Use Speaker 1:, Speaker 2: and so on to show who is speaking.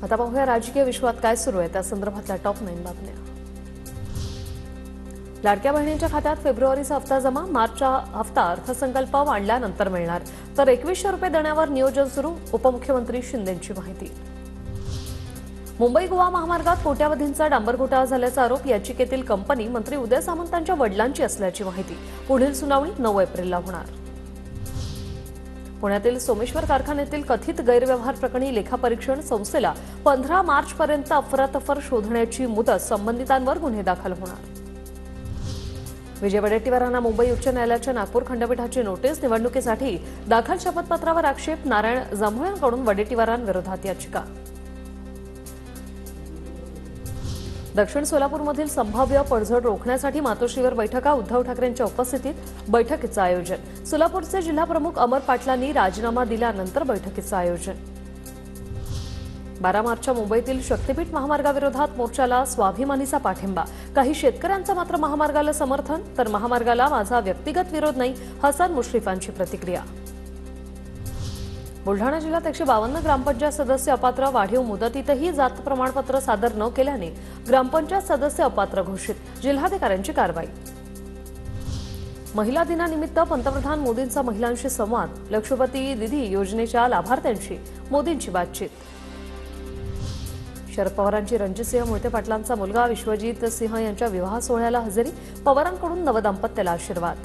Speaker 1: आता पाहूया राजकीय विश्वात काय सुरू आहे त्या संदर्भातल्या टॉप 9 बातम्या। लाडक्या बहिणींच्या खात्यात फेब्रुवारीचा हप्ता जमा, मार्चचा हप्ता अर्थसंकल्प मांडल्यानंतर मिळणार, तर 2100 रुपये देण्यावर नियोजन सुरू, उपमुख्यमंत्री शिंदेंची माहिती। मुंबई गोवा महामार्गात कोट्यावधींचा डांबर घोटाळा झाल्याचा आरोप याचिकेतील कंपनी मंत्री उदय सामंतांच्या वडिलांची असल्याची माहिती। पुढील सुनावणी 9 एप्रिलला होणार। पुण्यातील सोमेश्वर कारखान्यातील कथित गैरव्यवहार प्रकरणी लेखापरीक्षण संस्थेला 15 मार्चपर्यंत अफरातफर शोधण्याची मुदत, संबंधितांवर गुन्हे दाखल होणार। विजय वडेट्टीवारांना मुंबई उच्च न्यायालयाच्या नागपूर खंडपीठाची नोटीस, निवडणुकीसाठी दाखल शपथपत्रावर आक्षेप, नारायण जांभुळेंकडून वडेट्टीवारांविरोधात याचिका। दक्षिण सोलापूरमधील संभाव्य पडझड रोखण्यासाठी मातोश्रीवर बैठका, उद्धव ठाकरेंच्या उपस्थितीत बैठकीचं आयोजन। सोलापूरचे जिल्हाप्रमुख अमर पाटलांनी राजीनामा दिल्यानंतर बैठकीचं आयोजन। 12 मार्चच्या मुंबईतील शक्तीपीठ महामार्गाविरोधात मोर्चाला स्वाभिमानीचा पाठिंबा, काही शेतकऱ्यांचं मात्र महामार्गाला समर्थन, तर महामार्गाला माझा व्यक्तिगत विरोध नाही, हसन मुश्रीफांची प्रतिक्रिया। बुलढाणा जिल्ह्यात 152 ग्रामपंचायत सदस्य अपात्र, वाढीव मुदतीतही जात प्रमाणपत्र सादर न केल्याने ग्रामपंचायत सदस्य अपात्र घोषित, जिल्हाधिकाऱ्यांची कारवाई। महिला दिनानिमित्त पंतप्रधान मोदींचा महिलांशी संवाद, लक्षपती दिदी योजनेच्या लाभार्थ्यांशी मोदींची बातचीत। शरद पवारांची रणजितसिंह मोहिते पाटलांचा मुलगा विश्वजित सिंह यांच्या विवाह सोहळ्याला हजेरी, पवारांकडून नवदाम्पत्याला आशीर्वाद।